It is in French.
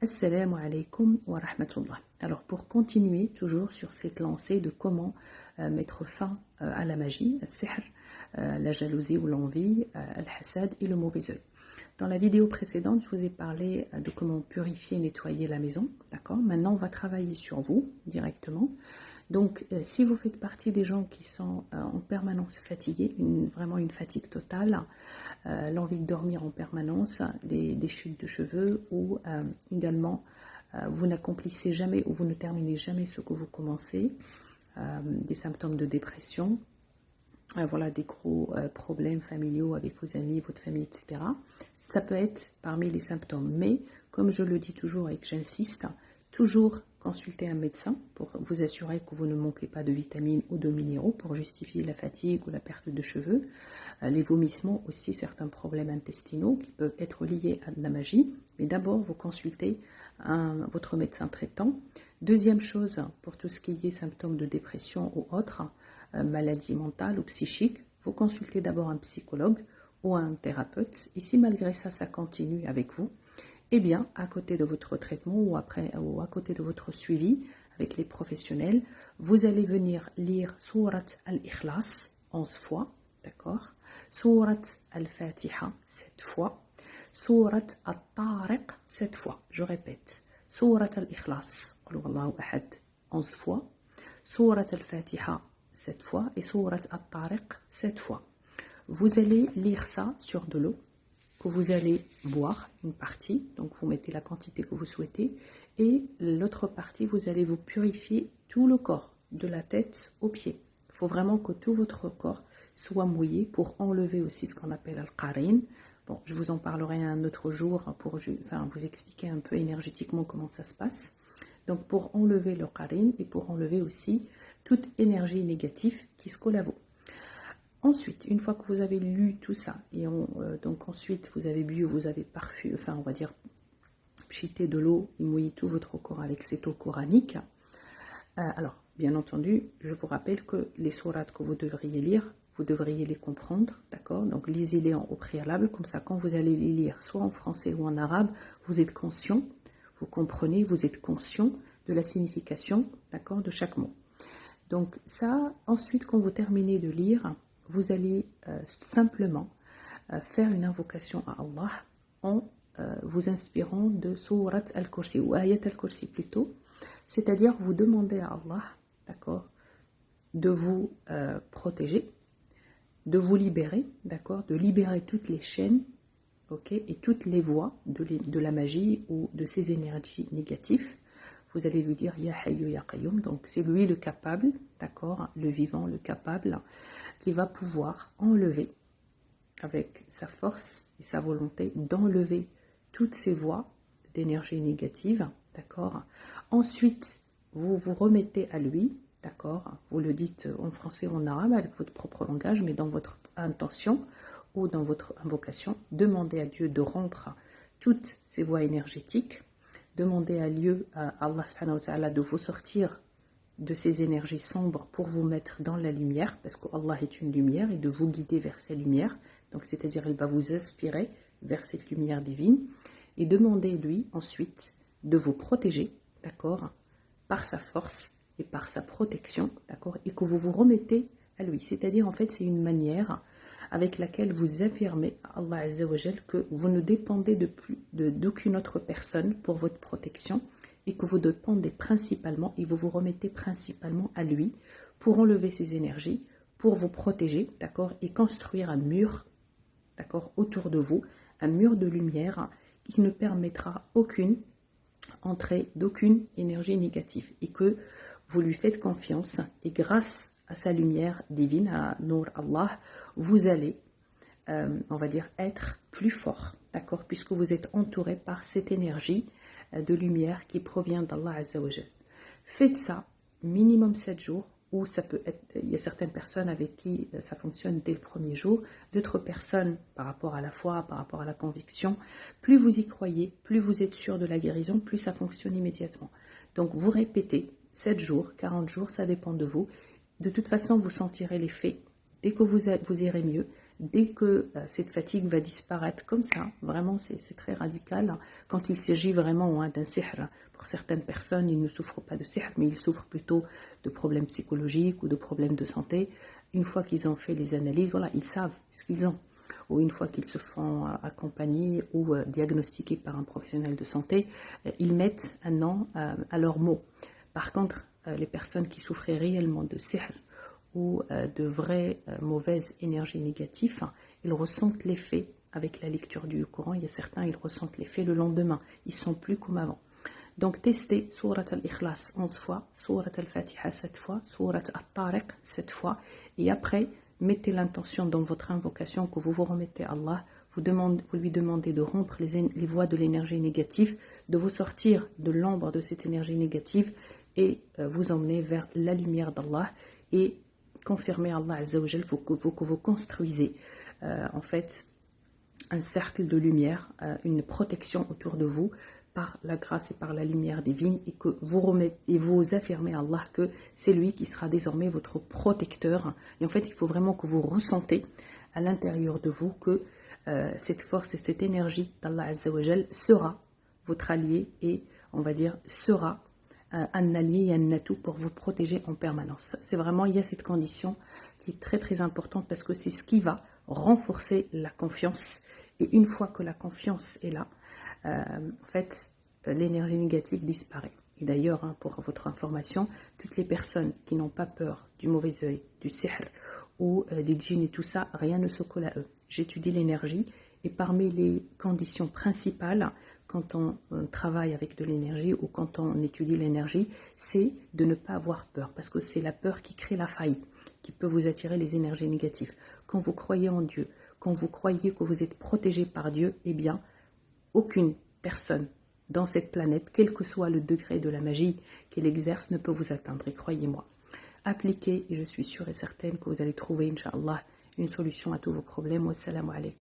Assalamu alaikum wa rahmatullah. Alors pour continuer toujours sur cette lancée de comment mettre fin à la magie, al-sihr, la jalousie ou l'envie, al-hasad et le mauvais œil. Dans la vidéo précédente, je vous ai parlé de comment purifier et nettoyer la maison. D'accord ? Maintenant, on va travailler sur vous directement. Donc, si vous faites partie des gens qui sont en permanence fatigués, vraiment une fatigue totale, l'envie de dormir en permanence, des chutes de cheveux ou également vous n'accomplissez jamais ou vous ne terminez jamais ce que vous commencez, des symptômes de dépression, voilà, des gros problèmes familiaux avec vos amis, votre famille, etc. Ça peut être parmi les symptômes. Mais, comme je le dis toujours et que j'insiste, toujours consulter un médecin pour vous assurer que vous ne manquez pas de vitamines ou de minéraux pour justifier la fatigue ou la perte de cheveux. Les vomissements aussi, certains problèmes intestinaux qui peuvent être liés à de la magie. Mais d'abord, vous consultez votre médecin traitant. Deuxième chose, pour tout ce qui est symptômes de dépression ou autres, maladie mentale ou psychique, vous consultez d'abord un psychologue ou un thérapeute. Et si malgré ça, ça continue avec vous, eh bien, à côté de votre traitement ou à côté de votre suivi avec les professionnels, vous allez venir lire Surat al-Ikhlas 11 fois, d'accord? Surat al-Fatiha 7 fois, Surat al-Tariq 7 fois, je répète, Surat al-Ikhlas, Qul Huwallahu Ahad 11 fois, Surat al-Fatiha 7 fois et Surat al-Tariq 7 fois. Vous allez lire ça sur de l'eau que vous allez boire une partie, donc vous mettez la quantité que vous souhaitez, et l'autre partie, vous allez vous purifier tout le corps, de la tête aux pieds. Il faut vraiment que tout votre corps soit mouillé pour enlever aussi ce qu'on appelle al-qarin. Bon, je vous en parlerai un autre jour pour vous expliquer un peu énergétiquement comment ça se passe. Donc pour enlever le qarin et pour enlever aussi toute énergie négative qui se colle à vous. Ensuite, une fois que vous avez lu tout ça, et donc ensuite vous avez bu, vous avez on va dire, pchité de l'eau et mouillé tout votre corps avec cette eau coranique. Alors, bien entendu, je vous rappelle que les sourates que vous devriez lire, vous devriez les comprendre, d'accord? Donc lisez-les au préalable, comme ça quand vous allez les lire, soit en français ou en arabe, vous êtes conscient, vous comprenez, vous êtes conscient de la signification, d'accord, de chaque mot. Donc ça, ensuite quand vous terminez de lire, vous allez simplement faire une invocation à Allah en vous inspirant de Surat al-Kursi, ou Ayat al-Kursi plutôt. C'est-à-dire, vous demandez à Allah, d'accord, de vous protéger, de vous libérer, d'accord, de libérer toutes les chaînes, ok, et toutes les voies de la magie ou de ces énergies négatives. Vous allez lui dire Ya Hayyu Ya Qayyum, donc c'est lui le capable, d'accord, le vivant, le capable, qui va pouvoir enlever avec sa force et sa volonté d'enlever toutes ces voies d'énergie négative, d'accord. Ensuite, vous vous remettez à lui, d'accord, vous le dites en français ou en arabe avec votre propre langage, mais dans votre intention ou dans votre invocation, demandez à Dieu de rompre toutes ces voies énergétiques. Demandez à Allah subhanahu wa ta'ala de vous sortir de ces énergies sombres pour vous mettre dans la lumière, parce qu'Allah est une lumière, et de vous guider vers cette lumière. Donc, c'est-à-dire, il va vous inspirer vers cette lumière divine. Et demandez-lui ensuite de vous protéger, d'accord, par sa force et par sa protection, d'accord, et que vous vous remettez à lui. C'est-à-dire, en fait, c'est une manière avec laquelle vous affirmez à Allah Azza wa Jal que vous ne dépendez d'aucune autre personne pour votre protection et que vous dépendez principalement et vous vous remettez principalement à lui pour enlever ces énergies, pour vous protéger, d'accord, et construire un mur, d'accord, autour de vous, un mur de lumière qui ne permettra aucune entrée d'aucune énergie négative et que vous lui faites confiance et grâce à sa lumière divine, à Nour Allah, vous allez, on va dire, être plus fort, d'accord, puisque vous êtes entouré par cette énergie de lumière qui provient d'Allah Azza wa Jal. Faites ça minimum 7 jours, ou ça peut être, il y a certaines personnes avec qui ça fonctionne dès le premier jour, d'autres personnes par rapport à la foi, par rapport à la conviction, plus vous y croyez, plus vous êtes sûr de la guérison, plus ça fonctionne immédiatement. Donc vous répétez 7 jours, 40 jours, ça dépend de vous. De toute façon, vous sentirez l'effet dès que vous irez mieux, dès que cette fatigue va disparaître comme ça, vraiment c'est très radical, quand il s'agit vraiment d'un sihr. Pour certaines personnes, ils ne souffrent pas de sihr, mais ils souffrent plutôt de problèmes psychologiques ou de problèmes de santé. Une fois qu'ils ont fait les analyses, voilà, ils savent ce qu'ils ont. Ou une fois qu'ils se font accompagner ou diagnostiquer par un professionnel de santé, ils mettent un nom à leurs mots. Par contre, les personnes qui souffraient réellement de sihr ou de vraies mauvaises énergies négatives, ils ressentent l'effet avec la lecture du Coran. Il y a certains, ils ressentent l'effet le lendemain. Ils ne sont plus comme avant. Donc, testez Surat al-Ikhlas 11 fois, Surat al-Fatiha 7 fois, Surat al-Tariq 7 fois. Et après, mettez l'intention dans votre invocation que vous vous remettez à Allah. Vous lui demandez de rompre les voies de l'énergie négative, de vous sortir de l'ombre de cette énergie négative et vous emmener vers la lumière d'Allah et confirmer à Allah Azza wa Jal que vous construisez en fait un cercle de lumière, une protection autour de vous par la grâce et par la lumière divine, et que vous affirmez à Allah que c'est lui qui sera désormais votre protecteur. Et en fait, il faut vraiment que vous ressentez à l'intérieur de vous que cette force et cette énergie d'Allah Azza wa Jal sera votre allié et, on va dire, sera un allié et un atout pour vous protéger en permanence. C'est vraiment, il y a cette condition qui est très très importante parce que c'est ce qui va renforcer la confiance. Et une fois que la confiance est là, en fait, l'énergie négative disparaît. Et d'ailleurs, pour votre information, toutes les personnes qui n'ont pas peur du mauvais œil, du sihr ou des djinns et tout ça, rien ne se colle à eux. J'étudie l'énergie et parmi les conditions principales quand on travaille avec de l'énergie ou quand on étudie l'énergie, c'est de ne pas avoir peur parce que c'est la peur qui crée la faille, qui peut vous attirer les énergies négatives. Quand vous croyez en Dieu, quand vous croyez que vous êtes protégé par Dieu, eh bien, aucune personne dans cette planète, quel que soit le degré de la magie qu'elle exerce, ne peut vous atteindre. Et croyez-moi, appliquez et je suis sûre et certaine que vous allez trouver, Inch'Allah, une solution à tous vos problèmes. Wassalamu alaikum.